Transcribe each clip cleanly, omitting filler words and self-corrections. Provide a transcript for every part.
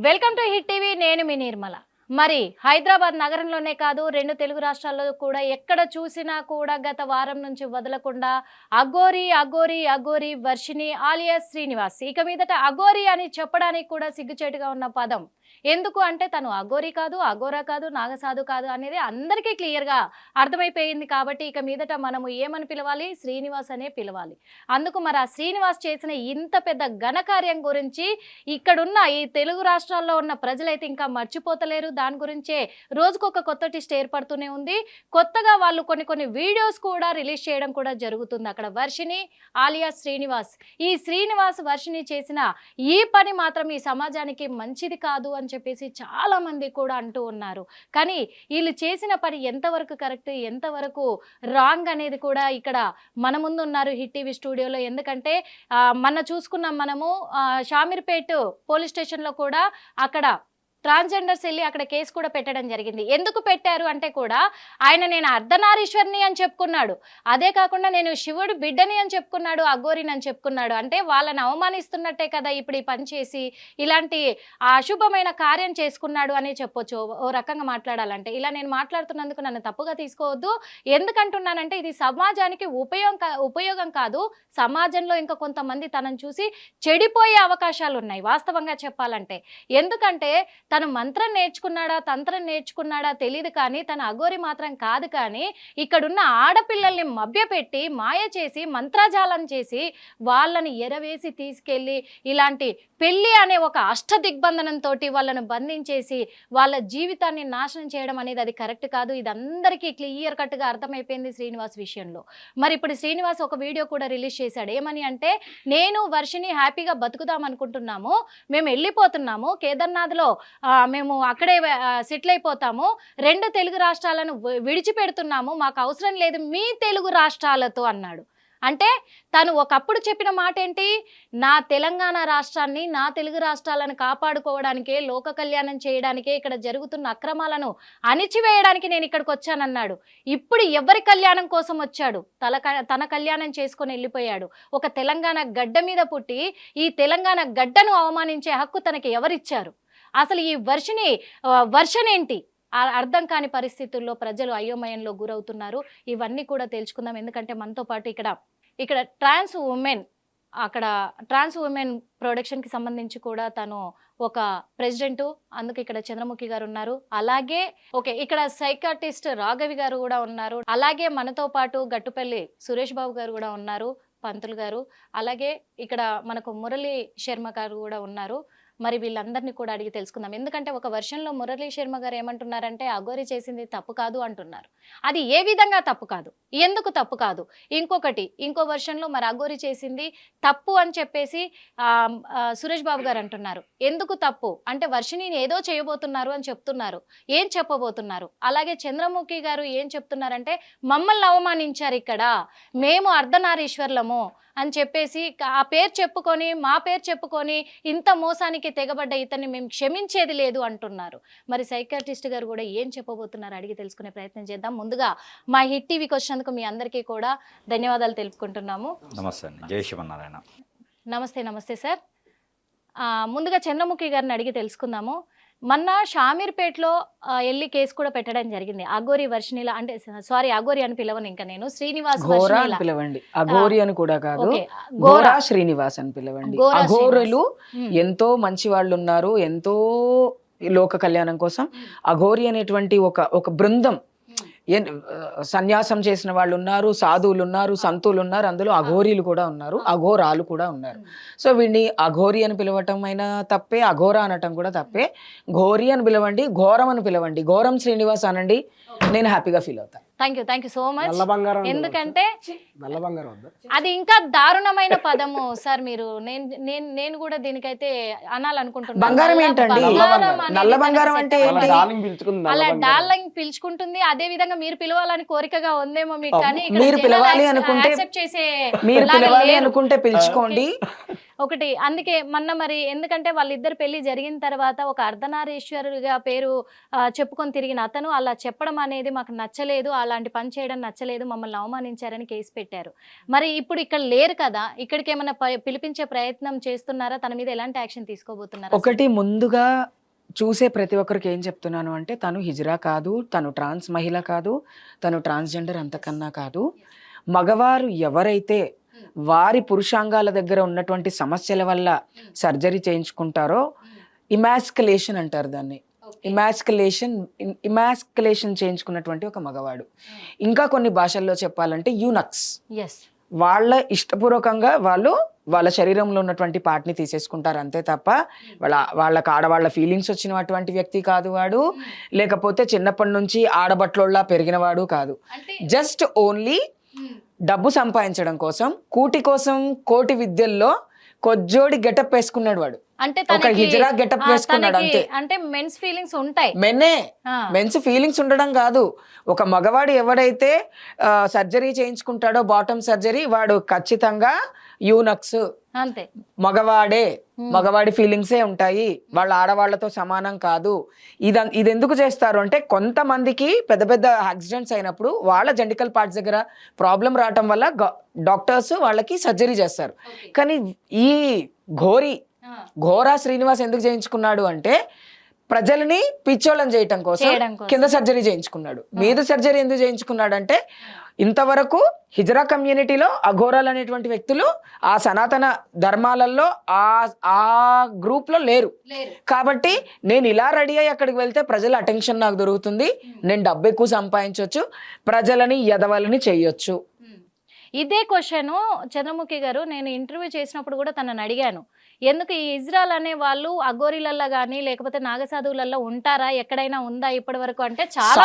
Welcome to hit TV. నేను మీ నిర్మల. మరి హైదరాబాద్ నగరంలోనే కాదు, రెండు తెలుగు రాష్ట్రాల్లో కూడా ఎక్కడ చూసినా కూడా గత వారం నుంచి వదలకుండా అఘోరి అఘోరి అఘోరి వర్షిణి ఆలియాస్ శ్రీనివాస్. ఇక మీదట అఘోరి అని చెప్పడానికి కూడా సిగ్గుచేటుగా ఉన్న పదం. ఎందుకు అంటే తను అఘోరి కాదు, అఘోరా కాదు, నాగసాధు కాదు అనేది అందరికీ క్లియర్గా అర్థమైపోయింది. కాబట్టి ఇక మీదట మనము ఏమని పిలవాలి? శ్రీనివాస్ అనే పిలవాలి. అందుకు మరి ఆ శ్రీనివాస్ చేసిన ఇంత పెద్ద ఘనకార్యం గురించి ఇక్కడున్న ఈ తెలుగు రాష్ట్రాల్లో ఉన్న ప్రజలైతే ఇంకా మర్చిపోతలేరు. దాని గురించే రోజుకొక కొత్త టిస్ట్ ఏర్పడుతూనే ఉంది. కొత్తగా వాళ్ళు కొన్ని వీడియోస్ కూడా రిలీజ్ చేయడం కూడా జరుగుతుంది. అక్కడ వర్షిణి ఆలియాస్ శ్రీనివాస్, ఈ శ్రీనివాస్ వర్షిణి చేసిన ఈ పని మాత్రం ఈ సమాజానికి మంచిది కాదు అని చెప్పేసి చాలా మంది కూడా అంటూ ఉన్నారు. కానీ వీళ్ళు చేసిన పని ఎంతవరకు కరెక్ట్, ఎంతవరకు రాంగ్ అనేది కూడా ఇక్కడ మన ముందు ఉన్నారు హిట్ టీవీ స్టూడియోలో. ఎందుకంటే మొన్న చూసుకున్నాం మనము షామీర్పేట్ పోలీస్ స్టేషన్లో కూడా అక్కడ ట్రాన్స్జెండర్స్ వెళ్ళి అక్కడ కేసు కూడా పెట్టడం జరిగింది. ఎందుకు పెట్టారు అంటే కూడా ఆయన నేను అర్ధనారీశ్వరిని అని చెప్పుకున్నాడు. అదే కాకుండా నేను శివుడు బిడ్డని అని చెప్పుకున్నాడు, అఘోరిని అని చెప్పుకున్నాడు. అంటే వాళ్ళని అవమానిస్తున్నట్టే కదా ఇప్పుడు ఈ పని చేసి ఇలాంటి అశుభమైన కార్యం చేసుకున్నాడు అని చెప్పొచ్చు ఓ రకంగా మాట్లాడాలంటే. ఇలా నేను మాట్లాడుతున్నందుకు నన్ను తప్పుగా తీసుకోవద్దు. ఎందుకంటున్నానంటే ఇది సమాజానికి ఉపయోగం కాదు. సమాజంలో ఇంకా కొంతమంది తనను చూసి చెడిపోయే అవకాశాలు ఉన్నాయి వాస్తవంగా చెప్పాలంటే. ఎందుకంటే తను మంత్రం నేర్చుకున్నాడా, తంత్రం నేర్చుకున్నాడా తెలియదు, కానీ తన అఘోరి మాత్రం కాదు. కానీ ఇక్కడున్న ఆడపిల్లల్ని మభ్యపెట్టి మాయ చేసి మంత్రజాలం చేసి వాళ్ళని ఎరవేసి తీసుకెళ్ళి ఇలాంటి పెళ్ళి అనే ఒక అష్ట దిగ్బంధనంతో వాళ్ళను బంధించేసి వాళ్ళ జీవితాన్ని నాశనం చేయడం అనేది అది కరెక్ట్ కాదు. ఇది అందరికీ క్లియర్ కట్గా అర్థమైపోయింది శ్రీనివాస్ విషయంలో. మరి ఇప్పుడు శ్రీనివాస్ ఒక వీడియో కూడా రిలీజ్ చేశాడు. ఏమని అంటే, నేను వర్షిని హ్యాపీగా బతుకుదాం అనుకుంటున్నాము, మేము వెళ్ళిపోతున్నాము కేదార్నాథ్లో, మేము అక్కడే సెటిల్ అయిపోతాము, రెండు తెలుగు రాష్ట్రాలను విడిచిపెడుతున్నాము, మాకు అవసరం లేదు మీ తెలుగు రాష్ట్రాలతో అన్నాడు. అంటే తను ఒకప్పుడు చెప్పిన మాట ఏంటి? నా తెలంగాణ రాష్ట్రాన్ని, నా తెలుగు రాష్ట్రాలను కాపాడుకోవడానికే, లోక కళ్యాణం చేయడానికే, ఇక్కడ జరుగుతున్న అక్రమాలను అణిచివేయడానికి నేను ఇక్కడికి వచ్చానన్నాడు. ఇప్పుడు ఎవరి కళ్యాణం కోసం వచ్చాడు? తన కళ్యాణం చేసుకొని వెళ్ళిపోయాడు. ఒక తెలంగాణ గడ్డ మీద పుట్టి ఈ తెలంగాణ గడ్డను అవమానించే హక్కు తనకి ఎవరిచ్చారు? అసలు ఈ వర్షన్ ఏంటి? అర్థం కాని పరిస్థితుల్లో ప్రజలు అయోమయంలో గురవుతున్నారు. ఇవన్నీ కూడా తెలుసుకుందాం. ఎందుకంటే మనతో పాటు ఇక్కడ ట్రాన్స్ ఉమెన్ ప్రొడక్షన్కి సంబంధించి కూడా తను ఒక ప్రెసిడెంటు. అందుకు ఇక్కడ చంద్రముఖి గారు ఉన్నారు. అలాగే ఇక్కడ సైకాటిస్ట్ రాఘవి గారు కూడా ఉన్నారు. అలాగే మనతో పాటు గట్టుపల్లి సురేష్ బాబు గారు కూడా ఉన్నారు, పంతులు గారు. అలాగే ఇక్కడ మనకు మురళీ శర్మ గారు కూడా ఉన్నారు. మరి వీళ్ళందరినీ కూడా అడిగి తెలుసుకుందాం. ఎందుకంటే ఒక వర్షన్లో మురళీ శర్మ గారు ఏమంటున్నారంటే అఘోరి చేసింది తప్పు కాదు అంటున్నారు. అది ఏ విధంగా తప్పు కాదు, ఎందుకు తప్పు కాదు? ఇంకో వర్షన్లో మరి అఘోరి చేసింది తప్పు అని చెప్పేసి సురేష్ బాబు గారు అంటున్నారు. ఎందుకు తప్పు అంటే వర్షిణిని ఏదో చేయబోతున్నారు అని చెప్తున్నారు. ఏం చెప్పబోతున్నారు? అలాగే చంద్రముఖి గారు ఏం చెప్తున్నారంటే, మమ్మల్ని అవమానించారు, ఇక్కడ మేము అర్ధనారీశ్వర్లము అని చెప్పేసి ఆ పేరు చెప్పుకొని, మా పేరు చెప్పుకొని ఇంత మోసానికి తెగబడ్డ ఇతన్ని మేము క్షమించేది లేదు అంటున్నారు. మరి సైకాట్రిస్ట్ గారు కూడా ఏం చెప్పబోతున్నారు అడిగి తెలుసుకునే ప్రయత్నం చేద్దాం. ముందుగా మా హిట్ టీవీకి వచ్చినందుకు మీ అందరికీ కూడా ధన్యవాదాలు తెలుపుకుంటున్నాము. నమస్తే అండి. జై శ్రీమన్నారాయణ. నమస్తే సార్. ముందుగా చంద్రముఖి గారిని అడిగి తెలుసుకుందాము. మొన్న షామీర్పేటలో వెళ్ళి కేసు కూడా పెట్టడం జరిగింది. అఘోరి వర్షిణిల అంటే సారీ అఘోరి అని పిలవను, ఇంకా నేను శ్రీనివాస్ పిలవండి. అఘోరి అని కూడా కాదు, ఘోరా శ్రీనివాస్ అని పిలవండి. అఘోరులు ఎంతో మంచి వాళ్ళు ఉన్నారు, ఎంతో లోక కళ్యాణం కోసం. అఘోరి అనేటువంటి ఒక బృందం, సన్యాసం చేసిన వాళ్ళు ఉన్నారు, సాధువులు ఉన్నారు, సంతులు ఉన్నారు, అందులో అఘోరీలు కూడా ఉన్నారు, అఘోరాలు కూడా ఉన్నారు. సో వీడిని అఘోరి అని పిలవటం అయినా తప్పే, అఘోరా అనటం కూడా తప్పే. ఘోరి అని పిలవండి, ఘోరం అని పిలవండి, ఘోరం శ్రీనివాస్ అనండి, నేను హ్యాపీగా ఫీల్ అవుతాను. Thank you so much. ఎందుకంటే అది ఇంకా దారుణమైన పదము సార్. మీరు నేను కూడా దీనికైతే అనాలనుకుంటున్నాను. బంగారం ఏంటండి? నల్ల బంగారం అంటే అలా డార్లింగ్ పిలుచుకుంటుంది. అదే విధంగా మీరు పిలవాలని కోరికగా ఉందేమో మీకు, కానీ మీరు పిలవాలి అనుకుంటే పిలుచుకోండి. ఒకటి అందుకే మొన్న మరి ఎందుకంటే వాళ్ళిద్దరు పెళ్లి జరిగిన తర్వాత ఒక అర్ధనారీశ్వరుడిగా పేరు చెప్పుకొని తిరిగిన అతను అలా చెప్పడం అనేది మాకు నచ్చలేదు, అలాంటి పని చేయడం నచ్చలేదు, మమ్మల్ని అవమానించారని కేసు పెట్టారు. మరి ఇప్పుడు ఇక్కడ లేరు కదా, ఇక్కడికి ఏమైనా పిలిపించే ప్రయత్నం చేస్తున్నారా? తన మీద ఎలాంటి యాక్షన్ తీసుకోబోతున్నారా? ఒకటి ముందుగా చూసే ప్రతి ఒక్కరికి ఏం చెప్తున్నాను అంటే, తను హిజ్రా కాదు, తను ట్రాన్స్ మహిళ కాదు, తను ట్రాన్స్జెండర్ అంతకన్నా కాదు. మగవారు ఎవరైతే వారి పురుషాంగాల దగ్గర ఉన్నటువంటి సమస్యల వల్ల సర్జరీ చేయించుకుంటారో, ఇమాస్కులేషన్ అంటారు దాన్ని. ఇమాస్కులేషన్ చేయించుకున్నటువంటి ఒక మగవాడు. ఇంకా కొన్ని భాషల్లో చెప్పాలంటే యూనక్స్. వాళ్ళ ఇష్టపూర్వకంగా వాళ్ళ శరీరంలో ఉన్నటువంటి పార్ట్ని తీసేసుకుంటారు అంతే తప్ప వాళ్ళకి ఆడవాళ్ళ ఫీలింగ్స్ వచ్చినటువంటి వ్యక్తి కాదు వాడు, లేకపోతే చిన్నప్పటి నుంచి ఆడబట్లోళ్ళ పెరిగినవాడు కాదు. జస్ట్ ఓన్లీ డబ్బు సంపాదించడం కోసం, కూటి కోసం కోటి విద్యల్లో కొజ్జోడి గెటప్ వేసుకున్నాడు వాడు. అంటే ఒక హిజ్రా గెటప్ వేసుకున్నాడు అంతే. అంటే మెన్స్ ఫీలింగ్స్ ఉంటాయి, మెన్స్ ఫీలింగ్స్ ఉండడం కాదు. ఒక మగవాడు ఎవడైతే సర్జరీ చేయించుకుంటాడో, బాటమ్ సర్జరీ, వాడు ఖచ్చితంగా యూనక్స్ అంతే. మగవాడే, మగవాడి ఫీలింగ్సే ఉంటాయి, వాళ్ళ ఆడవాళ్లతో సమానం కాదు. ఇది ఎందుకు చేస్తారు అంటే, కొంతమందికి పెద్ద పెద్ద యాక్సిడెంట్స్ అయినప్పుడు వాళ్ళ జెంటికల్ పార్ట్స్ దగ్గర ప్రాబ్లం రావటం వల్ల డాక్టర్స్ వాళ్ళకి సర్జరీ చేస్తారు. కానీ ఈ ఘోరా శ్రీనివాస్ ఎందుకు చేయించుకున్నాడు అంటే, ప్రజల్ని పిచ్చోళ్ళని చేయటం కోసం కింద సర్జరీ చేయించుకున్నాడు. మీద సర్జరీ ఎందుకు చేయించుకున్నాడు అంటే, ఇంతవరకు హిజ్రా కమ్యూనిటీలో అఘోరాలు అనేటువంటి వ్యక్తులు ఆ సనాతన ధర్మాలలో ఆ గ్రూప్ లో లేరు. కాబట్టి నేను ఇలా రెడీ అయ్యి అక్కడికి వెళ్తే ప్రజల అటెన్షన్ నాకు దొరుకుతుంది, నేను డబ్బు ఎక్కువ సంపాదించవచ్చు, ప్రజలని ఎదవలని చెయ్యొచ్చు. ఇదే క్వశ్చన్ చంద్రముఖి గారు నేను ఇంటర్వ్యూ చేసినప్పుడు కూడా తనని అడిగాను, ఎందుకు ఈ ఇజ్రాయల్ అనే వాళ్ళు అఘోరీలలో కానీ లేకపోతే నాగసాధువులలో ఉంటారా, ఎక్కడైనా ఉందా ఇప్పటి వరకు అంటే? చాలా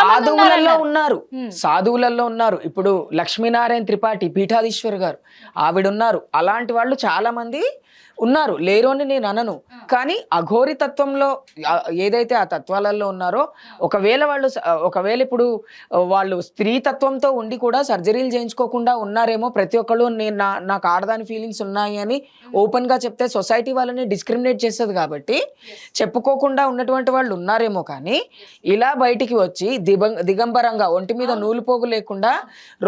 సాధువులలో ఉన్నారు. ఇప్పుడు లక్ష్మీనారాయణ త్రిపాఠి పీఠాధీశ్వర్ గారు ఆవిడున్నారు. అలాంటి వాళ్ళు చాలా మంది ఉన్నారు, లేరు అని నేను అనను. కానీ అఘోరి తత్వంలో ఏదైతే ఆ తత్వాలలో ఉన్నారో, ఒకవేళ ఇప్పుడు వాళ్ళు స్త్రీ తత్వంతో ఉండి కూడా సర్జరీలు చేయించుకోకుండా ఉన్నారేమో. ప్రతి ఒక్కళ్ళు నాకు ఆడదాని ఫీలింగ్స్ ఉన్నాయి అని ఓపెన్ గా చెప్తే సొసైటీ వాళ్ళని డిస్క్రిమినేట్ చేస్తుంది. కాబట్టి చెప్పుకోకుండా ఉన్నటువంటి వాళ్ళు ఉన్నారేమో. కానీ ఇలా బయటికి వచ్చి దిగంబరంగా ఒంటి మీద నూలు పోగు లేకుండా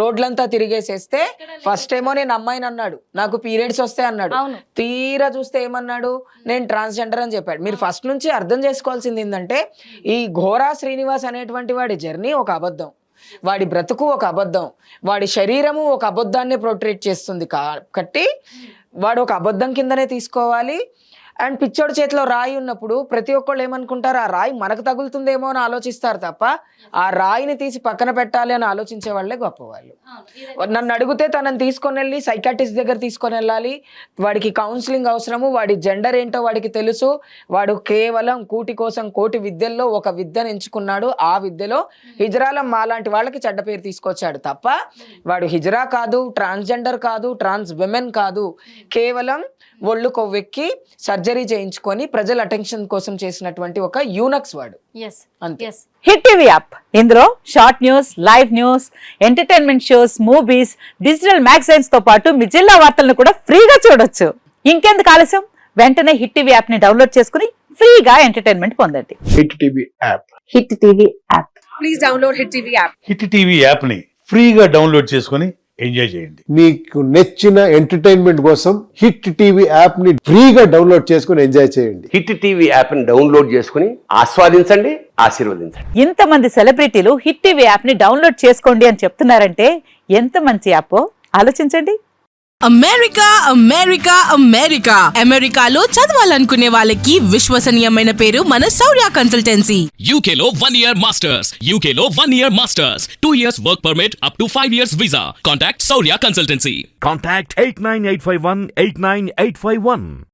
రోడ్లంతా తిరిగేసేస్తే, ఫస్ట్ ఏమో నేను అమ్మాయిని అన్నాడు, నాకు పీరియడ్స్ వస్తాయి అన్నాడు. తీరా చూస్తే ఏమన్నాడు, నేను ట్రాన్స్జెండర్ అని చెప్పాడు. మీరు ఫస్ట్ నుంచి అర్థం చేసుకోవాల్సింది ఏంటంటే, ఈ ఘోరా శ్రీనివాస్ అనేటువంటి వాడి జర్నీ ఒక అబద్ధం, వాడి బ్రతుకు ఒక అబద్ధం, వాడి శరీరము ఒక అబద్ధాన్ని ప్రొట్రేట్ చేస్తుంది. కాబట్టి వాడు ఒక అబద్ధం కిందనే తీసుకోవాలి. అండ్ పిచ్చోడి చేతిలో రాయి ఉన్నప్పుడు ప్రతి ఒక్కళ్ళు ఏమనుకుంటారు, ఆ రాయి మనకు తగులుతుందేమో అని ఆలోచిస్తారు తప్ప ఆ రాయిని తీసి పక్కన పెట్టాలి అని ఆలోచించే వాళ్ళే గొప్పవాళ్ళు. నన్ను అడిగితే తనని తీసుకొని వెళ్ళి సైకాట్రిస్ట్ దగ్గర తీసుకొని వెళ్ళాలి, వాడికి కౌన్సిలింగ్ అవసరము, వాడి జెండర్ ఏంటో వాడికి తెలుసు, వాడు కేవలం కూటి కోసం కోటి విద్యల్లో ఒక విద్యను ఎంచుకున్నాడు, ఆ విద్యలో హిజ్రాల మాలాంటి వాళ్ళకి చెడ్డ పేరు తీసుకొచ్చాడు తప్ప వాడు హిజ్రా కాదు, ట్రాన్స్జెండర్ కాదు, ట్రాన్స్ విమెన్ కాదు. కేవలం ఒళ్ళు కొవ్వెక్కి సర్జరీ చేయించుకొని ప్రజల అటెన్షన్ కోసం చేసినటువంటి ఒక యూనక్స్ వాడు. హిట్ టీవీ యాప్, ఇందులో short news, live news, entertainment shows, movies, digital magazines తో పాటు మీ జిల్లా వార్తలను కూడా ఫ్రీగా చూడొచ్చు. ఇంకెందుకు ఆలస్యం, వెంటనే హిట్ టీవీ యాప్ ని డౌన్లోడ్ చేసుకుని ఫ్రీగా ఎంటర్టైన్మెంట్ పొందండి. Hit TV app, hit TV app, please download hit TV app. Hit TV app ని ఫ్రీగా డౌన్లోడ్ చేసుకుని ఎంజాయ్ చేయండి. మీకు నచ్చిన ఎంటర్టైన్మెంట్ కోసం హిట్ టీవీ యాప్ ని ఫ్రీగా డౌన్లోడ్ చేసుకుని ఎంజాయ్ చేయండి. హిట్ టీవీ యాప్ ని డౌన్లోడ్ చేసుకుని ఆస్వాదించండి, ఆశీర్వదించండి. ఇంతమంది సెలబ్రిటీలు హిట్ టీవీ యాప్ ని డౌన్లోడ్ చేసుకోండి అని చెప్తున్నారంటే ఎంత మంచి యాప్ ఆలోచించండి. అమెరికా అమెరికా అమెరికా అమెరికాలో చదవాలనుకునే వాళ్ళకి విశ్వసనీయమైన పేరు మన శౌర్య కన్సల్టెన్సీ. UK లో 1 year masters, UK లో 1 year masters, 2 years work permit up to 5 years visa. Contact Saurya Consultancy. Contact 89851 89851.